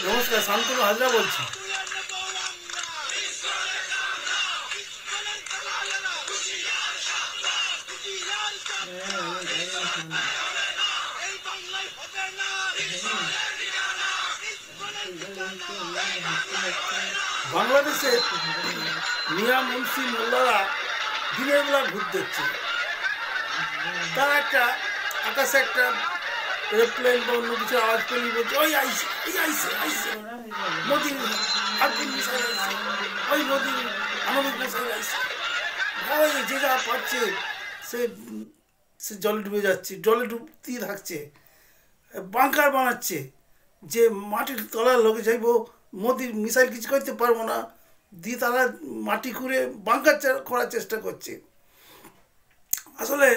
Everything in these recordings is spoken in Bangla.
নমস্কার, শান্তনু হাজরা বলছি। বাংলাদেশে মিয়া মুন্সি মোল্লারা দিনের বেলা ভূত দেখছে। তারা একটা আকাশে একটা এরোপ্লেন বা অন্য কিছু আওয়াজ পেলেই বলছে ওই আইসে, এই আইসে আইসে মোদির হারপুন মিসাইল আইসে, ওই মোদির আণবিক মিসাইল আইসে। ভয় যে যা পাচ্ছে সে সে জলে ডুবে যাচ্ছে, জলে ডুবতেই থাকছে, বাংকার বানাচ্ছে যে মাটির তলার লোকে যাইব, মোদির মিসাইল কিছু করতে পারবো না, দিয়ে তারা মাটি খুঁড়ে বাংকার করার চেষ্টা করছে। আসলে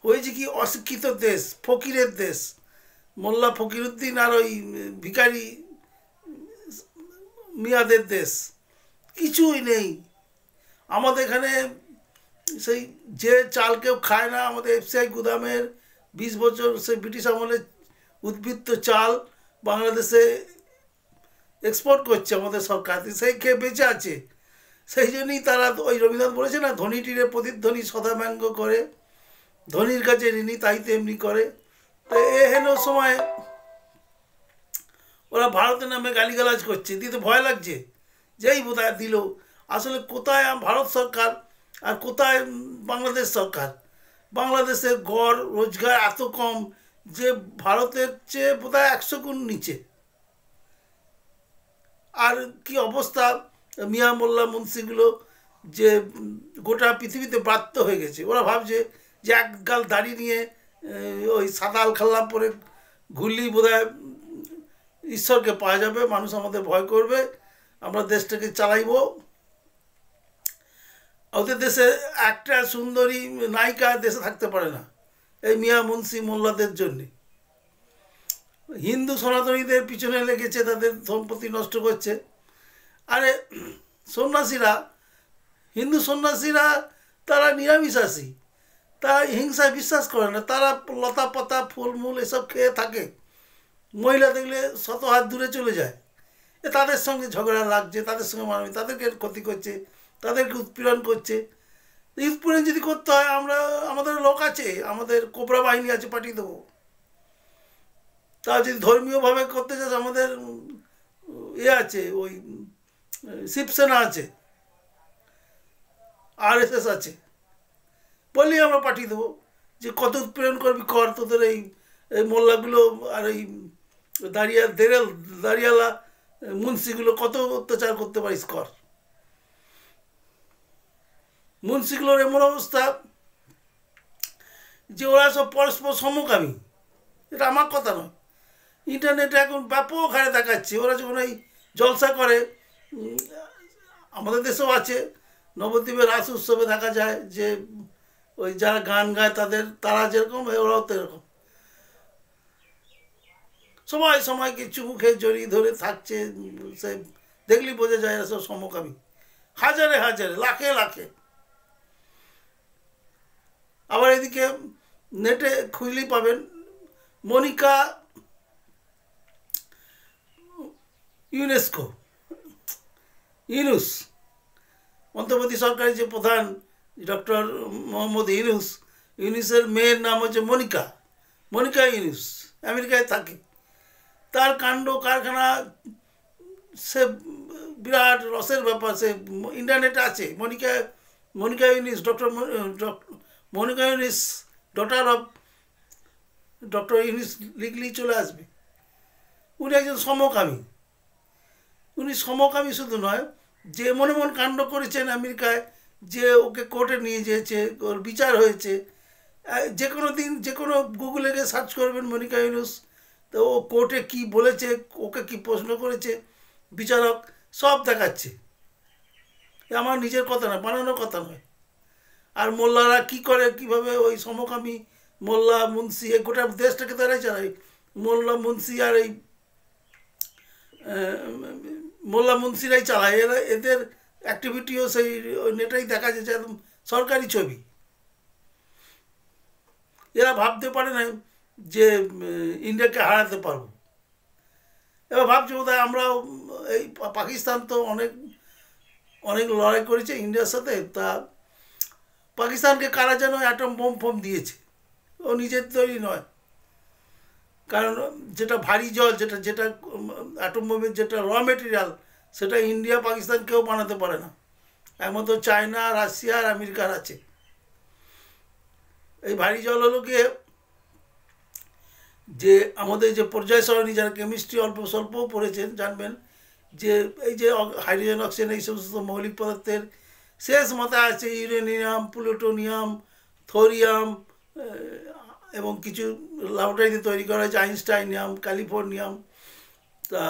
হয়েছে কি, অশিক্ষিত দেশ, ফকিরের দেশ, মোল্লা ফকিরুদ্দিন আর ওই ভিখারি মিয়াদের দেশ, কিছুই নেই আমাদের এখানে। সেই যে চাল কেউ খায় না, আমাদের এফসিআই গুদামের 20 বছর সেই ব্রিটিশ আমলে উদ্বৃত্ত চাল বাংলাদেশে এক্সপোর্ট করছে আমাদের সরকার, সেই খেয়ে বেঁচে আছে। সেই জন্যই তারা ওই রবীন্দ্রনাথ বলেছে না, ধনীটিরে প্রতিধ্বনি সদা ব্যঙ্গ করে, ধনীর কাছে ঋণী তাই তেমনি করে। তো এহেন সময় ওরা ভারতের নামে গালিগালাজ করছে, দিতে ভয় লাগছে যেই বোধহয় দিল। আসলে কোথায় ভারত সরকার আর কোথায় বাংলাদেশ সরকার? বাংলাদেশের গড় রোজগার এত কম যে ভারতের চেয়ে বোধহয় 100 গুণ নিচে। আর কি অবস্থা, মিয়া মোল্লা মুন্সিগুলো যে গোটা পৃথিবীতে ব্রাত্য হয়ে গেছে। ওরা ভাবছে যে এক গাল দাড়ি নিয়ে ওই সাদাল খাল্লা পরে ঘুরলেই বোধহয় ঈশ্বরকে পাওয়া যাবে, মানুষ আমাদের ভয় করবে, আমরা দেশটাকে চালাইব। ওদের দেশে একটা সুন্দরী নায়িকা দেশে থাকতে পারে না এই মিয়া মুন্সি মোল্লাদের জন্যে। হিন্দু সনাতনীদের পিছনে লেগেছে, তাদের সম্পত্তি নষ্ট করছে। আরে সন্ন্যাসীরা, হিন্দু সন্ন্যাসীরা তারা নিরামিষাসী, তারা হিংসায় বিশ্বাস করে না, তারা লতা পাতা ফুলমূল এসব খেয়ে থাকে। মহিলা দেখলে শত হাত দূরে চলে যায়। তাদের সঙ্গে ঝগড়া লাগছে, তাদের সঙ্গে মানবী, তাদেরকে ক্ষতি করছে, তাদেরকে উৎপীড়ন করছে। উৎপীড়ন যদি করতে হয়, আমরা আমাদের লোক আছে, আমাদের কোবরা বাহিনী আছে, পাঠিয়ে দেবো। তা যদি ধর্মীয়ভাবে করতে চাস, আমাদের আছে, ওই শিবসেনা আছে, RSS আছে, বললেই আমরা পাঠিয়ে দেবো যে কত উৎপীড়ন করবি কর, তোদের এই মোল্লাগুলো আর এই দাঁড়িয়ালা মুন্সিগুলো কত অত্যাচার করতে পারিস কর। মুন্সিগুলোর এমন অবস্থা যে ওরা সব পরস্পর সমকামী। এটা আমার কথা নয়, ইন্টারনেটে এখন ব্যাপক হারে দেখাচ্ছে। ওরা যখন এই জলসা করে, আমাদের দেশেও আছে, নবদ্বীপের রাস উৎসবে দেখা যায় যে ওই যারা গান গায় তারা যেরকম, ওরাও তো এরকম, সবাই সময়কে চুমুখে জড়িয়ে ধরে থাকছে। সে দেখলেই বোঝা যায় এরা সব সমকামী, হাজারে হাজারে, লাখে লাখে। আবার এদিকে নেটে খুঁজলেই পাবেন মনিকা ইউনুস, অন্তর্বর্তী সরকারের যে প্রধান ডক্টর মোহাম্মদ ইউনুসের মেয়ের নাম হচ্ছে মনিকা ইউনুস, আমেরিকায় থাকে। তার কাণ্ড কারখানা সে বিরাট রসের ব্যাপার, সে ইন্টারনেটে আছে। Monica Yunus, Monica Yunus daughter of doctor Yunus লিখলেই চলে আসবে। উনি একজন সমকামী। উনি সমকামী শুধু নয়, যে মনে মন কাণ্ড করেছেন আমেরিকায়, যে ওকে কোর্টে নিয়ে যেয়েছে, ওর বিচার হয়েছে। যে কোনো দিন যে কোনো গুগলে গিয়ে সার্চ করবেন মনিকা ইউনুস, তো ও কোর্টে কী বলেছে, ওকে কী প্রশ্ন করেছে বিচারক, সব দেখাচ্ছে। আমার নিজের কথা নয়, বানানোর কথা নয়। আর মোল্লারা কি করে, কিভাবে ওই সমকামী মোল্লা মুন্সি, এই গোটা দেশটাকে তারাই চালায়। মোল্লা মুন্সি আর এই মোল্লা মুন্সিরাই চালায়। এদের অ্যাক্টিভিটিও সেই নেটেই দেখা যাচ্ছে, একদম সরকারি ছবি। এরা ভাবতে পারে না যে ইন্ডিয়াকে হারাতে পারবো। এবার ভাবছি বোধহয় আমরাও এই পাকিস্তান তো অনেক অনেক লড়াই করেছে ইন্ডিয়ার সাথে, তা পাকিস্তানকে কারা যেন অ্যাটম বোম ফোম দিয়েছে, ও নিজের তৈরি নয়। কারণ যেটা ভারী জল, যেটা যেটা অ্যাটম বোমের যেটা র মেটেরিয়াল, সেটা ইন্ডিয়া পাকিস্তান কেউ বানাতে পারে না, একমাত্র চায়না, রাশিয়া আর আমেরিকার আছে। এই ভারী জল হলো গিয়ে যে আমাদের যে পর্যায় সারণী, যারা কেমিস্ট্রি অল্প স্বল্পও পড়েছেন জানবেন যে এই যে হাইড্রোজেন, অক্সিজেন, এই সমস্ত মৌলিক পদার্থের শেষ মাথায় আছে ইউরেনিয়াম, প্লুটোনিয়াম, থোরিয়াম, এবং কিছু ল্যাবরেটরিতে তৈরি করা হয়েছে আইনস্টাইনিয়াম, ক্যালিফোর্নিয়াম। তা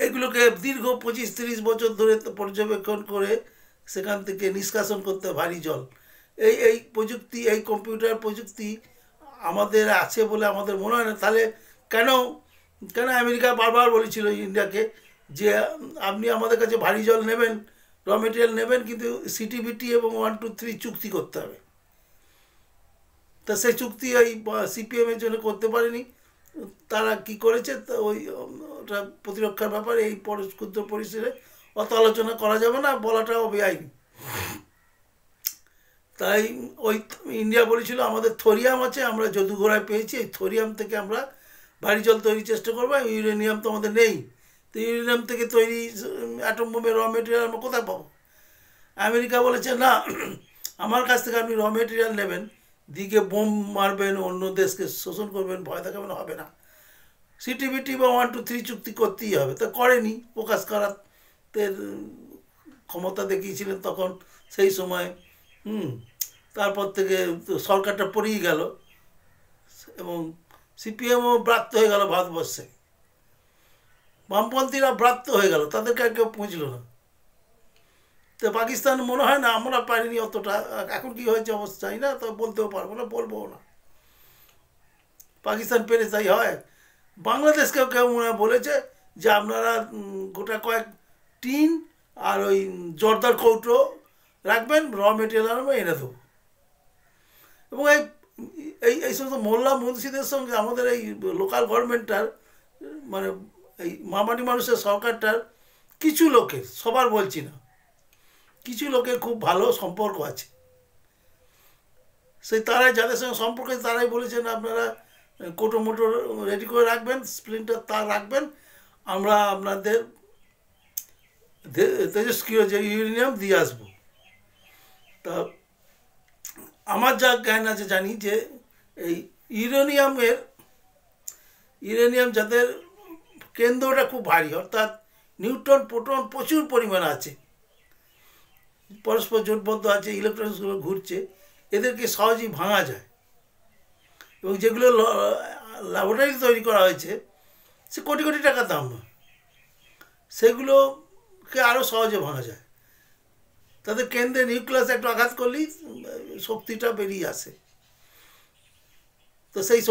এগুলোকে দীর্ঘ 25-30 বছর ধরে পর্যবেক্ষণ করে সেখান থেকে নিষ্কাশন করতে ভারী জল। এই এই প্রযুক্তি, এই কম্পিউটার প্রযুক্তি আমাদের আছে বলে আমাদের মনে হয় না। তাহলে কেন কেন আমেরিকা বারবার বলেছিল ইন্ডিয়াকে যে আপনি আমাদের কাছে ভারী জল নেবেন, র মেটেরিয়াল নেবেন, কিন্তু সিটিবিটি এবং 1-2-3 চুক্তি করতে হবে। তা সেই চুক্তি ওই সিপিএমের জন্য করতে পারেনি। তারা কি করেছে, তা ওই ওটা প্রতিরক্ষার ব্যাপারে এই ক্ষুদ্র পরিসরে অত আলোচনা করা যাবে না, বলাটাও বেআইনি। তাই ওই ইন্ডিয়া বলেছিল আমাদের থোরিয়াম আছে, আমরা যদুঘোড়ায় পেয়েছি, এই থোরিয়াম থেকে আমরা ভারী জল তৈরির চেষ্টা করবো। ইউরেনিয়াম তো আমাদের নেই, তো ইউরেনিয়াম থেকে তৈরি অ্যাটম বোমের র মেটেরিয়াল আমরা কোথায় পাবো? আমেরিকা বলেছে না, আমার কাছ থেকে আপনি র মেটেরিয়াল নেবেন, দিকে বোম মারবেন, অন্য দেশকে শোষণ করবেন, ভয় দেখাবেন, হবে না। সিটিবিটি বা 1-2-3 চুক্তি করতেই হবে। তা করেনি, প্রকাশ কারাতের ক্ষমতা দেখিয়েছিলেন তখন সেই সময়। তারপর থেকে সরকারটা পড়েই গেল এবং সিপিএমও ব্রাত্য হয়ে গেল ভারতবর্ষে, বামপন্থীরা ব্রাত্য হয়ে গেল, তাদেরকে আর কেউ পৌঁছল না। তো পাকিস্তান মনে হয় না, আমরা পারিনি অতটা। এখন কি হয়েছে অবস্থা জানি না, তো বলতেও পারবো না, বলবো না। পাকিস্তান পেরে তাই হয়। বাংলাদেশকেও কেউ মনে হয় বলেছে যে আপনারা গোটা কয়েক টিন আর ওই জর্দার কৌটো রাখবেন, র মেটেরিয়াল আমরা এনে দেবো। এবং এই এই এই সমস্ত মোল্লা মুন্সিদের সঙ্গে আমাদের এই লোকাল গভর্নমেন্টটার, মানে এই মামাটি মানুষের সরকারটার কিছু লোকের, সবার বলছি না, কিছু লোকের খুব ভালো সম্পর্ক আছে। সেই তারাই, যাদের সঙ্গে সম্পর্ক আছে, তারাই বলেছেন আপনারা কোটো মোটো রেডি করে রাখবেন, স্প্লিন্টার তার রাখবেন, আমরা আপনাদের তেজস্ক্রিয় যে ইউরেনিয়াম দিয়ে আসবো। তা আমার যা জ্ঞান আছে জানি যে এই ইউরেনিয়াম যাদের কেন্দ্রটা খুব ভারী, অর্থাৎ নিউট্রন প্রোটন প্রচুর পরিমাণে আছে, পরস্পর জোটবদ্ধ আছে, ইলেকট্রনসগুলো ঘুরছে, এদেরকে সহজেই ভাঙা যায়। এবং যেগুলো ল্যাবরেটরি তৈরি করা হয়েছে সে কোটি কোটি টাকা দাম, সেগুলোকে আরও সহজে ভাঙা যায়। তাদের কেন্দ্রে নিউক্লিয়াসে একটু আঘাত করলেই শক্তিটা বেরিয়ে আসে। তো সেই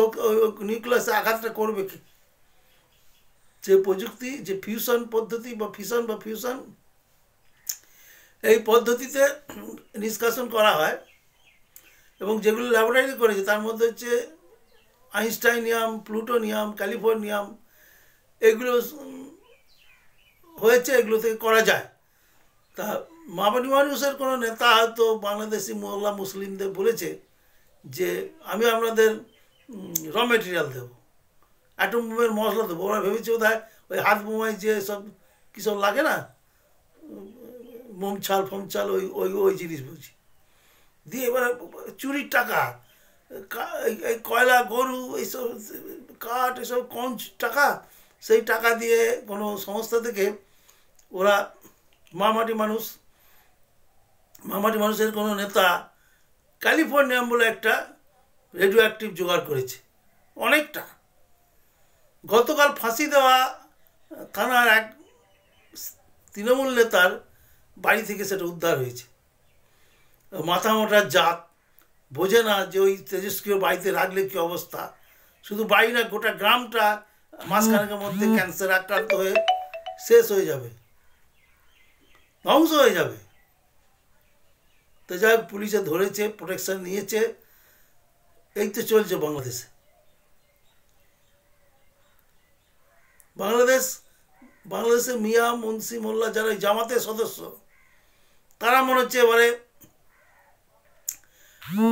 নিউক্লিয়াসে আঘাতটা করবে কি? যে প্রযুক্তি, যে ফিউশন পদ্ধতি বা ফিউশন, এই পদ্ধতিতে নিষ্কাশন করা হয় এবং যেগুলো ল্যাবরেটরি করেছে তার মধ্যে হচ্ছে আইনস্টাইনিয়াম, প্লুটোনিয়াম, ক্যালিফোর্নিয়াম, এগুলো হয়েছে, এগুলো থেকে করা যায়। তা মামাটি মানুষের কোনো নেতা হয়তো বাংলাদেশি মোল্লা মুসলিমদের বলেছে যে আমি আপনাদের র মেটেরিয়াল দেবো, অ্যাটম বোমের মশলা দেবো। ওরা ভেবেছে বোধহয় ওই হাত বোমায় যে সব কী সব লাগে না, মোমছাল ফোমছাল, ওই ওই ওই জিনিস বুঝি দিয়ে এবারে চুরির টাকা, এই কয়লা, গরু, এইসব কাঠ, এসব কম টাকা, সেই টাকা দিয়ে কোনো সংস্থা থেকে ওরা মামাটি মানুষের কোনো নেতা ক্যালিফোর্নিয়াম বলে একটা রেডিও অ্যাক্টিভ জোগাড় করেছে অনেকটা। গতকাল ফাঁসি দেওয়া থানার এক তৃণমূল নেতার বাড়ি থেকে সেটা উদ্ধার হয়েছে। মাথা মোটার জাত, বোঝে না যে ওই তেজস্ক্রিয় বাড়িতে রাখলে কী অবস্থা। শুধু বাড়ি না, গোটা গ্রামটা মাসখানেকের মধ্যে ক্যান্সার আক্রান্ত হয়ে শেষ হয়ে যাবে, ধ্বংস হয়ে যাবে। তো যাই হোক, পুলিশে ধরেছে, প্রোটেকশন নিয়েছে, এই তো চলছে বাংলাদেশে। বাংলাদেশের মিয়া মুন্সি মোল্লা যারা জামাতের সদস্য, তারা মনে হচ্ছে এবারে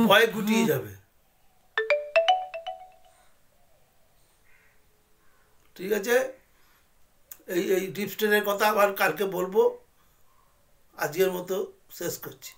ভয় গুটিয়ে যাবে। ঠিক আছে, এই ডিপ স্টেটের কথা আবার কালকে বলবো। আজকের মতো শেষ করছি।